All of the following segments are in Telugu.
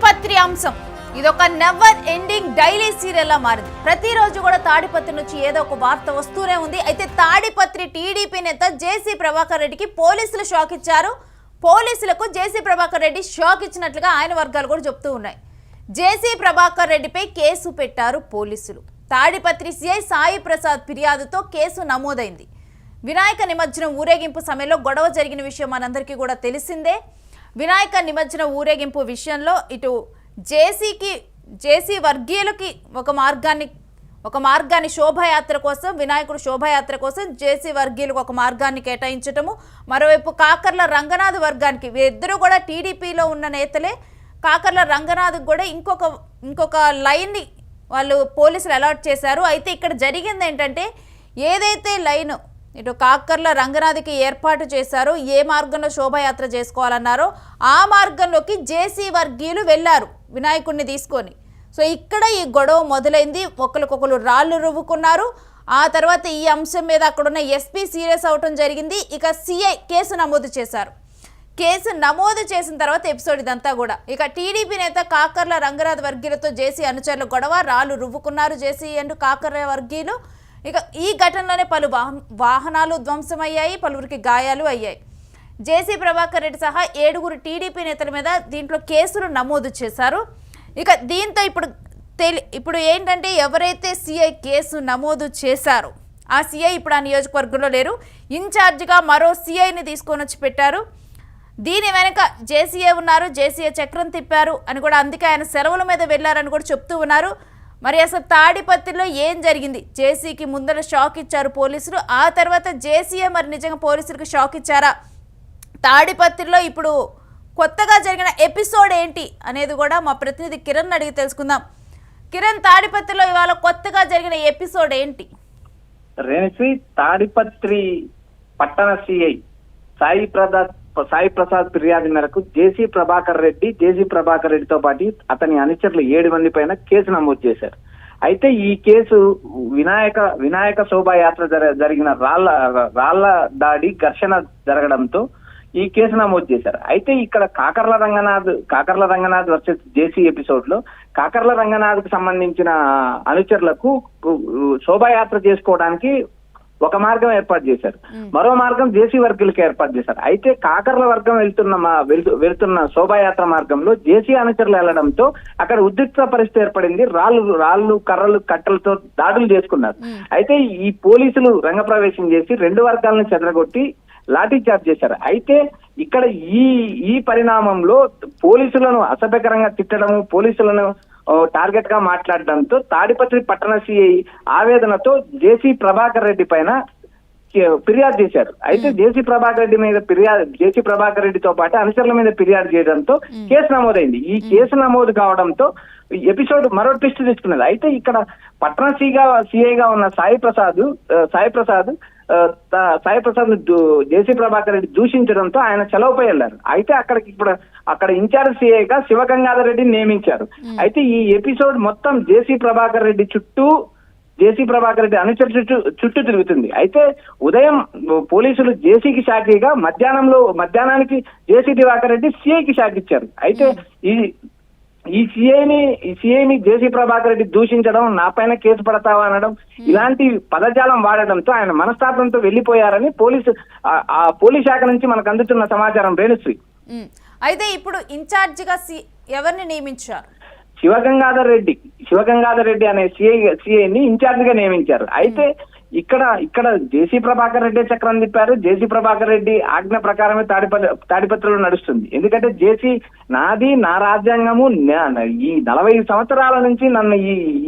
తాడిపత్రి అంశం ఇదొక నెవర్ ఎండింగ్ డైలీ సీరియల్ లా మారింది. ప్రతిరోజు కూడా తాడిపత్రి నుంచి ఏదో ఒక వార్త వస్తూనే ఉంది. అయితే తాడిపత్రి టీడీపీ నేత జేసీ ప్రభాకర్ రెడ్డికి పోలీసులు షాక్ ఇచ్చారు. పోలీసులకు జేసీ ప్రభాకర్ రెడ్డి షాక్ ఇచ్చినట్లుగా ఆయన వర్గాలు కూడా చెప్తూ ఉన్నాయి. జేసీ ప్రభాకర్ రెడ్డిపై కేసు పెట్టారు పోలీసులు. తాడిపత్రి సిఐ సాయి ప్రసాద్ ఫిర్యాదుతో కేసు నమోదైంది. వినాయక నిమజ్జనం ఊరేగింపు సమయంలో గొడవ జరిగిన విషయం మనందరికీ కూడా తెలిసిందే. వినాయక నిమజ్జనం ఊరేగింపు విషయంలో ఇటు జేసీ వర్గీయులకి ఒక మార్గాన్ని శోభాయాత్ర కోసం, వినాయకుడు శోభాయాత్ర కోసం జేసీ వర్గీయులకు ఒక మార్గాన్ని కేటాయించటము, మరోవైపు కాకర్ల రంగనాథ్ వర్గానికి, వీరిద్దరూ కూడా టీడీపీలో ఉన్న నేతలే. కాకర్ల రంగనాథ్ కూడా ఇంకొక లైన్ని వాళ్ళు పోలీసులు అలాట్ చేశారు. అయితే ఇక్కడ జరిగింది ఏంటంటే, ఏదైతే లైన్ ఇటు కాకర్ల రంగనాథ్కి ఏర్పాటు చేశారో, ఏ మార్గంలో శోభాయాత్ర చేసుకోవాలన్నారో ఆ మార్గంలోకి జేసీ వర్గీయులు వెళ్ళారు వినాయకుడిని తీసుకొని. సో ఇక్కడ ఈ గొడవ మొదలైంది. ఒకరికొకరు రాళ్ళు రువ్వుకున్నారు. ఆ తర్వాత ఈ అంశం మీద అక్కడున్న ఎస్పీ సీరియస్ అవటం జరిగింది. ఇక సిఐ కేసు నమోదు చేశారు. కేసు నమోదు చేసిన తర్వాత ఎపిసోడ్ ఇదంతా కూడా ఇక టీడీపీ నేత కాకర్ల రంగనాథ్ వర్గీయులతో జేసీ అనుచరుల గొడవ, రాళ్ళు రువ్వుకున్నారు జేసీ అండ్ కాకర్ల వర్గీయులు. ఇక ఈ ఘటనలోనే పలు వాహనాలు ధ్వంసమయ్యాయి, పలువురికి గాయాలు అయ్యాయి. జేసీ ప్రభాకర్ రెడ్డి సహా 7 టీడీపీ నేతల మీద దీంట్లో కేసులు నమోదు చేశారు. ఇక దీంతో ఇప్పుడు ఏంటంటే, ఎవరైతే సిఐ కేసు నమోదు చేశారో ఆ సిఐ ఇప్పుడు ఆ నియోజకవర్గంలో లేరు. ఇన్ఛార్జిగా మరో సిఐని తీసుకొని వచ్చి పెట్టారు. దీని వెనక జేసీఏ ఉన్నారు, జేసీఏ చక్రం తిప్పారు అని కూడా, అందుకే ఆయన సెలవుల మీద వెళ్ళారని కూడా చెప్తూ ఉన్నారు. మరి అసలు తాడిపత్రిలో ఏం జరిగింది? జేసీకి ముందర షాక్ ఇచ్చారు పోలీసులు, ఆ తర్వాత జేసీఏ మరి నిజంగా పోలీసులకు షాక్ ఇచ్చారా? తాడిపత్రిలో ఇప్పుడు కొత్తగా జరిగిన ఎపిసోడ్ ఏంటి అనేది కూడా మా ప్రతినిధి కిరణ్ అడిగి తెలుసుకుందాం. కిరణ్, తాడిపత్రిలో ఇవాళ కొత్తగా జరిగిన ఎపిసోడ్ ఏంటి? రేణుశ్రీ, తాడిపత్రి పట్టణ సిఐ సాయి ప్రసాద్ ఫిర్యాదు మేరకు జేసీ ప్రభాకర్ రెడ్డితో పాటు అతని అనుచరులు 7 మంది పైన కేసు నమోదు చేశారు. అయితే ఈ కేసు వినాయక శోభాయాత్ర జరిగిన రాళ్ల దాడి ఘర్షణ జరగడంతో ఈ కేసు నమోదు చేశారు. అయితే ఇక్కడ కాకర్ల రంగనాథ్ వర్సెస్ జేసీ ఎపిసోడ్ లో కాకర్ల రంగనాథ్ కు సంబంధించిన అనుచరులకు శోభాయాత్ర చేసుకోవడానికి ఒక మార్గం ఏర్పాటు చేశారు, మరో మార్గం జేసీ వర్గీయులకు ఏర్పాటు చేశారు. అయితే కాకర్ల వర్గం వెళ్తున్న శోభాయాత్ర మార్గంలో జేసీ అనుచరులు వెళ్లడంతో అక్కడ ఉద్రిక్త పరిస్థితి ఏర్పడింది. రాళ్లు కర్రలు కట్టెలతో దాడులు చేసుకున్నారు. అయితే ఈ పోలీసులు రంగప్రవేశం చేసి 2 వర్గాలను చెదరగొట్టి లాఠీ చార్జ్ చేశారు. అయితే ఇక్కడ ఈ పరిణామంలో పోలీసులను అసభ్యకరంగా తిట్టడము, పోలీసులను టార్గెట్ గా మాట్లాడడంతో తాడిపత్రి పట్టణ సిఐ ఆవేదనతో జేసీ ప్రభాకర్ రెడ్డి పైన ఫిర్యాదు చేశారు. అయితే జేసీ ప్రభాకర్ రెడ్డితో పాటు అనుచరుల మీద ఫిర్యాదు చేయడంతో కేసు నమోదైంది. ఈ కేసు నమోదు కావడంతో ఎపిసోడ్ మరో ట్విస్ట్ తెచ్చుకున్నది. అయితే ఇక్కడ పట్టణ సిఐగా ఉన్న సాయి ప్రసాద్ జేసీ ప్రభాకర్ రెడ్డి దూషించడంతో ఆయన సెలవుపై వెళ్లారు. అయితే అక్కడ ఇన్ఛార్జ్ సిఐగా శివగంగాధర్ రెడ్డిని నియమించారు. అయితే ఈ ఎపిసోడ్ మొత్తం జేసీ ప్రభాకర్ రెడ్డి అనుచరు చుట్టూ తిరుగుతుంది. అయితే ఉదయం పోలీసులు జేసీకి షాకీగా మధ్యాహ్నానికి జేసీ దివాకర్ రెడ్డి సిఐకి షాక్ ఇచ్చారు. అయితే ఈ సిఐని జేసీ ప్రభాకర్ రెడ్డి దూషించడం, నా పైన కేసు పడతావా అనడం, ఇలాంటి పదజాలం వాడడంతో ఆయన మనస్తాపంతో వెళ్లిపోయారని పోలీస్ శాఖ నుంచి మనకు అందుతున్న సమాచారం. రేణుశ్రీ, అయితే ఇప్పుడు ఇన్ఛార్జిగా ఎవరిని నియమించారు? శివగంగాధర్ రెడ్డి అనే సిఐని ఇన్ఛార్జ్ గా నియమించారు. అయితే ఇక్కడ జేసీ ప్రభాకర్ రెడ్డి చక్రం తిప్పారు. జేసీ ప్రభాకర్ రెడ్డి ఆజ్ఞ ప్రకారమే తాడిపత్రిలో నడుస్తుంది. ఎందుకంటే జేసీ నాది, నా రాజ్యాంగము, ఈ 40 సంవత్సరాల నుంచి నన్ను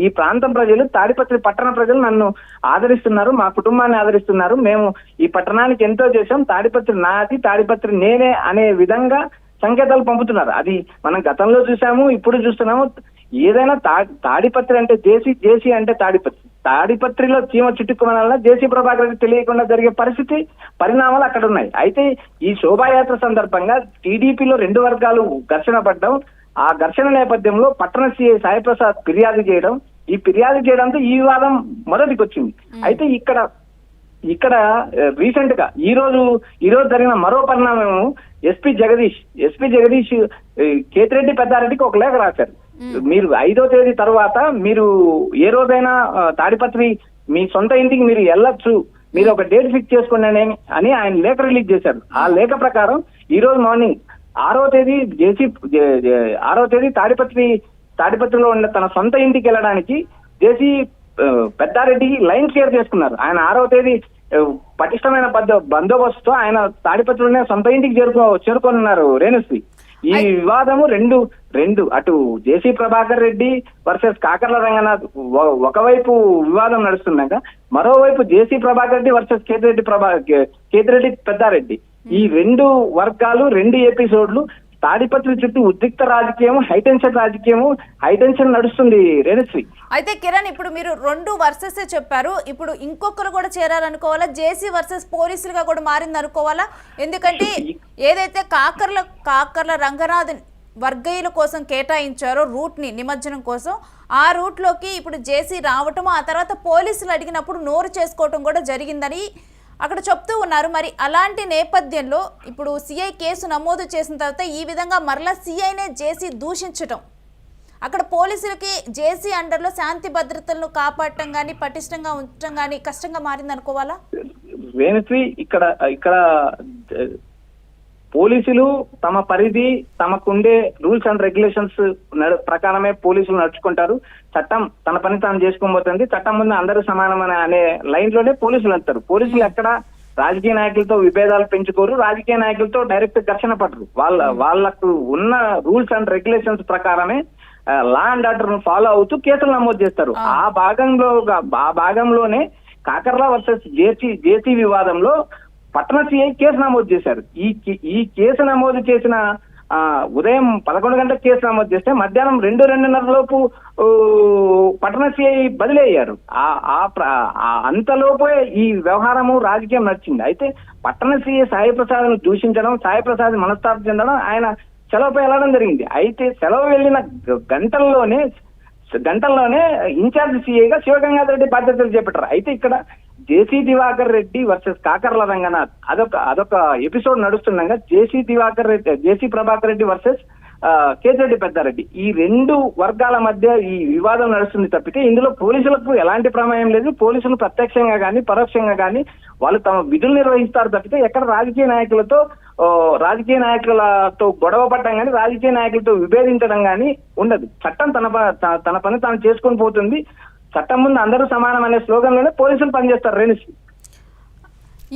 ఈ ప్రాంతం ప్రజలు, తాడిపత్రి పట్టణ ప్రజలు నన్ను ఆదరిస్తున్నారు, మా కుటుంబాన్ని ఆదరిస్తున్నారు. మేము ఈ పట్టణానికి ఎంతో చేశాం, తాడిపత్రి నాది, తాడిపత్రి నేనే అనే విధంగా సంకేతాలు పంపుతున్నారు. అది మనం గతంలో చూసాము, ఇప్పుడు చూస్తున్నాము. ఏదైనా తాడిపత్రి అంటే జేసీ అంటే తాడిపత్రిలో చీమ చుట్టుకోవడం జేసీ ప్రభాకర్ రెడ్డి తెలియకుండా జరిగే పరిణామాలు అక్కడ ఉన్నాయి. అయితే ఈ శోభాయాత్ర సందర్భంగా టీడీపీలో 2 వర్గాలు ఘర్షణ పడ్డం, ఆ ఘర్షణ నేపథ్యంలో పట్టణ సిఐ సాయి ప్రసాద్ ఫిర్యాదు చేయడంతో ఈ వివాదం మొదటికి వచ్చింది. అయితే ఇక్కడ ఇక్కడ రీసెంట్ గా ఈ రోజు జరిగిన మరో పరిణామం ఎస్పీ జగదీష్ కేతిరెడ్డి పెద్దారెడ్డికి ఒక లేఖ రాశారు. మీరు 5వ తేదీ తర్వాత మీరు ఏ రోజైనా తాడిపత్రి మీ సొంత ఇంటికి మీరు వెళ్ళొచ్చు, మీరు ఒక డేట్ ఫిక్స్ చేసుకోండి అని ఆయన లేఖ రిలీజ్ చేశారు. ఆ లేఖ ప్రకారం ఈ రోజు మార్నింగ్ 6వ తేదీ తాడిపత్రిలో ఉన్న తన సొంత ఇంటికి వెళ్ళడానికి జేసీ పెద్దారెడ్డి లైన్ క్లియర్ చేసుకున్నారు. ఆయన 6వ తేదీ పటిష్టమైన బందోబస్తుతో ఆయన తాడిపత్రిలోనే సొంత ఇంటికి చేరుకోనున్నారు రేణుశ్రీ. ఈ వివాదము రెండు అటు జేసీ ప్రభాకర్ రెడ్డి వర్సెస్ కాకర్ల రంగనాథ్ ఒకవైపు వివాదం నడుస్తున్నాక మరోవైపు జేసీ ప్రభాకర్ రెడ్డి వర్సెస్ కేతిరెడ్డి పెద్దారెడ్డి, ఈ రెండు వర్గాలు 2 ఎపిసోడ్లు తాడిపత్రి చుట్టూ ఉద్రిక్త రాజకీయము, హైటెన్షన్ నడుస్తుంది రేణుశ్రీ. అయితే కిరణ్, ఇప్పుడు మీరు 2 వర్సెస్ చెప్పారు, ఇప్పుడు ఇంకొకరు కూడా చేరాలనుకోవాలా? జేసీ వర్సెస్ పోలీసులుగా కూడా మారింది అనుకోవాలా? ఎందుకంటే ఏదైతే కాకర్ల రంగనాథ్ వర్గీయుల కోసం కేటాయించారో రూట్ ని నిమజ్జనం కోసం, ఆ రూట్ లోకి ఇప్పుడు జేసీ రావటం, ఆ తర్వాత పోలీసులు అడిగినప్పుడు నోరు చేసుకోవటం కూడా జరిగిందని అక్కడ చెప్తూ ఉన్నారు. మరి అలాంటి నేపథ్యంలో ఇప్పుడు సిఐ కేసు నమోదు చేసిన తర్వాత ఈ విధంగా మరలా సిఐనే జేసీ దూషించటం, అక్కడ పోలీసులకి జేసీ అండర్లో శాంతి భద్రతలను కాపాడటం కానీ పటిష్టంగా ఉంచడం కానీ కష్టంగా మారింది అనుకోవాలా? వేణుశ్రీ, ఇక్కడ పోలీసులు తమ పరిధి, తమకుండే రూల్స్ అండ్ రెగ్యులేషన్స్ ప్రకారమే పోలీసులు నడుచుకుంటారు. చట్టం తన పని తాను చేసుకోబోతుంది, చట్టం ముందు అందరూ సమానమని అనే లైన్ లోనే పోలీసులు వెళ్తారు. పోలీసులు ఎక్కడ రాజకీయ నాయకులతో విభేదాలు పెంచుకోరు, రాజకీయ నాయకులతో డైరెక్ట్ ఘర్షణ పడరు. వాళ్ళకు ఉన్న రూల్స్ అండ్ రెగ్యులేషన్స్ ప్రకారమే లా అండ్ ఆర్డర్ ఫాలో అవుతూ కేసులు నమోదు చేస్తారు. ఆ భాగంలోనే కాకర్ల వర్సెస్ జేసీ వివాదంలో పట్టణ సిఐ కేసు నమోదు చేశారు. ఈ కేసు నమోదు చేసిన ఉదయం 11 గంటలకు కేసు నమోదు చేస్తే మధ్యాహ్నం 2:30 లోపు పట్టణ సిఐ బదిలీ అయ్యారు. అంతలోపే ఈ వ్యవహారము రాజకీయం నడిచింది. అయితే పట్టణ సిఐ సాయి ప్రసాద్ ను దూషించడం, సాయి ప్రసాద్ మనస్తాపం చెందడం, ఆయన సెలవుపై వెళ్ళడం జరిగింది. అయితే సెలవు వెళ్ళిన గంటల్లోనే ఇన్ఛార్జ్ సిఐగా శివగంగాధర్ రెడ్డి బాధ్యతలు చేపట్టారు. అయితే ఇక్కడ జేసీ దివాకర్ రెడ్డి వర్సెస్ కాకర్ల రంగనాథ్ అదొక ఎపిసోడ్ నడుస్తుండగా జేసీ ప్రభాకర్ రెడ్డి వర్సెస్ కేతిరెడ్డి పెద్దారెడ్డి, ఈ 2 వర్గాల మధ్య ఈ వివాదం నడుస్తుంది తప్పితే ఇందులో పోలీసులకు ఎలాంటి ప్రమేయం లేదు. పోలీసులు ప్రత్యక్షంగా కానీ పరోక్షంగా కానీ వాళ్ళు తమ విధులు నిర్వహిస్తారు తప్పితే ఎక్కడ రాజకీయ నాయకులతో గొడవ పడడం కానీ రాజకీయ నాయకులతో విభేదించడం కానీ ఉండదు. చట్టం తన పని తాను చేసుకొని పోతుంది. చట్టం ముందు అందరూ సమానం అనే స్లోగన్ లోనే పోలీసులు పనిచేస్తారు. రేణుశ్రీ,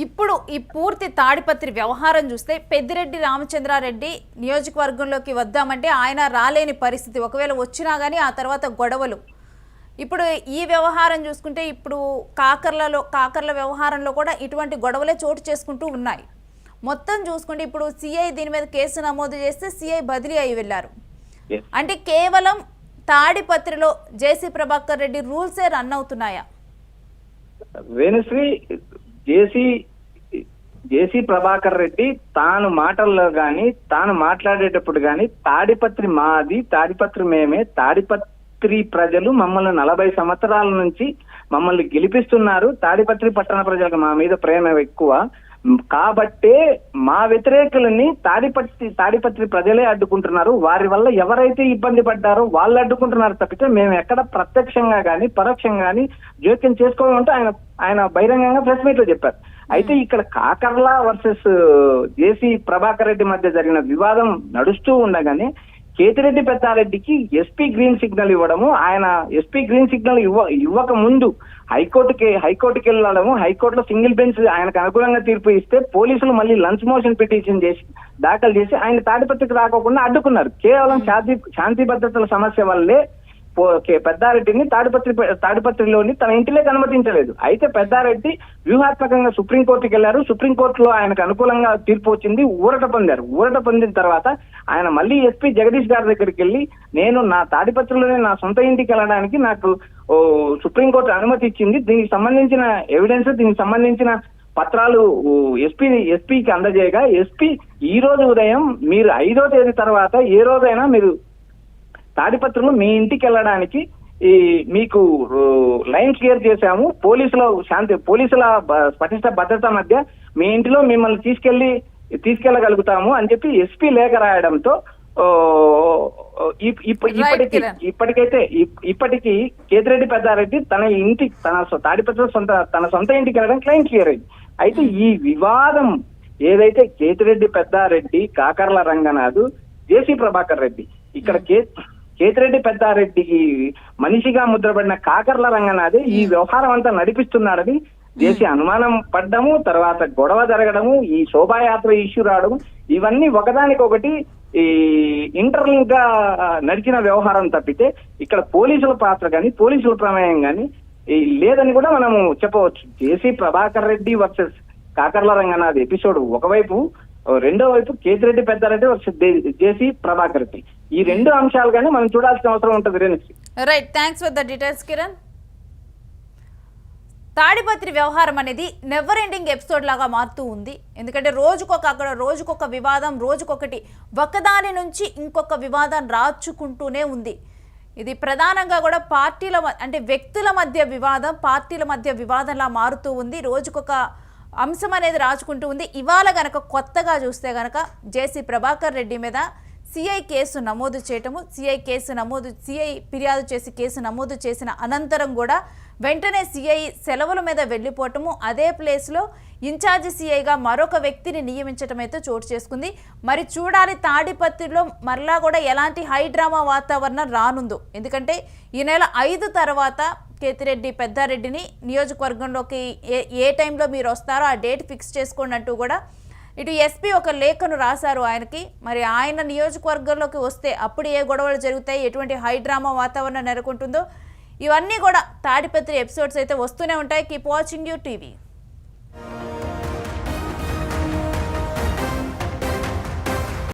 ఇప్పుడు ఈ పూర్తి తాడిపత్రి వ్యవహారం చూస్తే పెద్దిరెడ్డి రామచంద్రారెడ్డి నియోజకవర్గంలోకి వద్దామంటే ఆయన రాలేని పరిస్థితి, ఒకవేళ వచ్చినా కానీ ఆ తర్వాత గొడవలు. ఇప్పుడు ఈ వ్యవహారం చూసుకుంటే ఇప్పుడు కాకర్ల వ్యవహారంలో కూడా ఇటువంటి గొడవలే చోటు చేసుకుంటూ ఉన్నాయి. మొత్తం చూసుకుంటే ఇప్పుడు సిఐ దీని మీద కేసు నమోదు చేస్తే సిఐ బదిలీ అయి వెళ్ళారు. అంటే కేవలం తాడిపత్రిలో జేసీ ప్రభాకర్ రెడ్డి రూల్సే రన్ అవుతున్నాయా? వేణుశ్రీ, జేసీ ప్రభాకర్ రెడ్డి తాను మాటల్లో గాని తాను మాట్లాడేటప్పుడు గాని తాడిపత్రి మాది, తాడిపత్రి మేమే, తాడిపత్రి ప్రజలు మమ్మల్ని 40 సంవత్సరాల నుంచి మమ్మల్ని గెలిపిస్తున్నారు, తాడిపత్రి పట్టణ ప్రజలకు మా మీద ప్రేమ ఎక్కువ కాబట్టే మా వ్యతిరేకులని తాడిపత్రి ప్రజలే అడ్డుకుంటున్నారు, వారి వల్ల ఎవరైతే ఇబ్బంది పడ్డారో వాళ్ళు అడ్డుకుంటున్నారు తప్పితే మేము ఎక్కడ ప్రత్యక్షంగా గాని పరోక్షంగా గాని జోక్యం చేసుకోవాలంటే ఆయన బహిరంగంగా ప్రెస్ మీట్ లో చెప్పారు. అయితే ఇక్కడ కాకర్ల వర్సెస్ జేసీ ప్రభాకర్ రెడ్డి మధ్య జరిగిన వివాదం నడుస్తూ ఉండగానే కేతిరెడ్డి పెద్దారెడ్డికి ఎస్పీ గ్రీన్ సిగ్నల్ ఇవ్వడము, ఆయన ఎస్పీ గ్రీన్ సిగ్నల్ ఇవ్వక ముందు హైకోర్టుకి వెళ్ళడము, హైకోర్టులో సింగిల్ బెంచ్ ఆయనకు అనుకూలంగా తీర్పు ఇస్తే పోలీసులు మళ్ళీ లంచ్ మోషన్ పిటిషన్ దాఖలు చేసి ఆయన తాడిపత్రికి రాకోకుండా అడ్డుకున్నారు. కేవలం శాంతి భద్రతల సమస్య వల్లే పెద్దారెడ్డిని తాడిపత్రిలోని తన ఇంటిలోకి అనుమతించలేదు. అయితే పెద్దారెడ్డి వ్యూహాత్మకంగా సుప్రీంకోర్టుకి వెళ్లారు. సుప్రీంకోర్టులో ఆయనకు అనుకూలంగా తీర్పు వచ్చింది, ఊరట పొందారు. ఊరట పొందిన తర్వాత ఆయన మళ్ళీ ఎస్పీ జగదీష్ గారి దగ్గరికి వెళ్ళి నేను నా తాడిపత్రిలోనే నా సొంత ఇంటికి వెళ్ళడానికి నాకు సుప్రీంకోర్టు అనుమతి ఇచ్చింది, దీనికి సంబంధించిన ఎవిడెన్స్, దీనికి సంబంధించిన పత్రాలు ఎస్పీకి అందజేయగా ఎస్పీ ఈ రోజు ఉదయం మీరు 5వ తేదీ తర్వాత ఏ రోజైనా మీరు తాడిపత్రిలో మీ ఇంటికి వెళ్ళడానికి ఈ మీకు లైన్ క్లియర్ చేశాము, పోలీసుల పటిష్ట భద్రత మధ్య మీ ఇంటిలో మిమ్మల్ని తీసుకెళ్లగలుగుతాము అని చెప్పి ఎస్పీ లేఖ రాయడంతో ఇప్పటికీ కేతిరెడ్డి పెద్దారెడ్డి తన తాడిపత్రి తన సొంత ఇంటికి వెళ్ళడానికి లైన్ క్లియర్ అయింది. అయితే ఈ వివాదం ఏదైతే కేతిరెడ్డి పెద్దారెడ్డి, కాకర్ల రంగనాథ్, జేసీ ప్రభాకర్ రెడ్డి, ఇక్కడ కేతిరెడ్డి పెద్దారెడ్డికి మనిషిగా ముద్రపడిన కాకర్ల రంగనాథ్ ఈ వ్యవహారం అంతా నడిపిస్తున్నాడని జేసీ అనుమానం పడ్డము, తర్వాత గొడవ జరగడము, ఈ శోభాయాత్ర ఇష్యూ రావడం, ఇవన్నీ ఒకదానికొకటి ఈ ఇంటర్లింక్ గా నడిచిన వ్యవహారం తప్పితే ఇక్కడ పోలీసుల పాత్ర కానీ పోలీసుల ప్రమేయం కానీ లేదని కూడా మనము చెప్పవచ్చు. జేసీ ప్రభాకర్ రెడ్డి వర్సెస్ కాకర్ల రంగనాథ్ ఎపిసోడ్ ఒకవైపు, రెండో వైపు కేతిరెడ్డి పెద్దారెడ్డి వర్సెస్ జేసీ ప్రభాకర్ రెడ్డి, ఈ రెండు అంశాలు కానీ మనం చూడాల్సిన అవసరం ఉంటుంది. Right, thanks for the details Kiran. Tadipatri వ్యవహారం అనేది నెవర్ ఎండింగ్ ఎపిసోడ్ లాగా మారుతూ ఉంది. ఎందుకంటే రోజుకొక వివాదం, రోజుకొకటి ఒకదాని నుంచి ఇంకొక వివాదం రాచుకుంటూనే ఉంది. ఇది ప్రధానంగా కూడా వ్యక్తుల మధ్య వివాదం, పార్టీల మధ్య వివాదంలా మారుతూ ఉంది. రోజుకొక అంశం అనేది రాచుకుంటూ ఉంది. ఇవాళ గనక కొత్తగా చూస్తే గనక జేసీ ప్రభాకర్ రెడ్డి మీద సిఐ కేసు నమోదు చేయటము, సిఐ ఫిర్యాదు చేసి కేసు నమోదు చేసిన అనంతరం కూడా వెంటనే సిఐ సెలవుల మీద వెళ్ళిపోవటము, అదే ప్లేస్లో ఇన్ఛార్జి సిఐగా మరొక వ్యక్తిని నియమించటం అయితే చోటు చేసుకుంది. మరి చూడాలి తాడిపత్రిలో మరలా కూడా ఎలాంటి హై డ్రామా వాతావరణం రానుందో. ఎందుకంటే ఈ నెల 5 తర్వాత కేతిరెడ్డి పెద్దారెడ్డిని నియోజకవర్గంలోకి ఏ టైంలో మీరు వస్తారో ఆ డేట్ ఫిక్స్ చేసుకోండి అంటూ కూడా ఇటు ఎస్పీ ఒక లేఖను రాశారు ఆయనకి. మరి ఆయన నియోజకవర్గంలోకి వస్తే అప్పుడు ఏ గొడవలు జరుగుతాయి, ఎటువంటి హై డ్రామా వాతావరణం నెలకొంటుందో, ఇవన్నీ కూడా తాడిపత్రి ఎపిసోడ్స్ అయితే వస్తూనే ఉంటాయి. Keep watching you TV.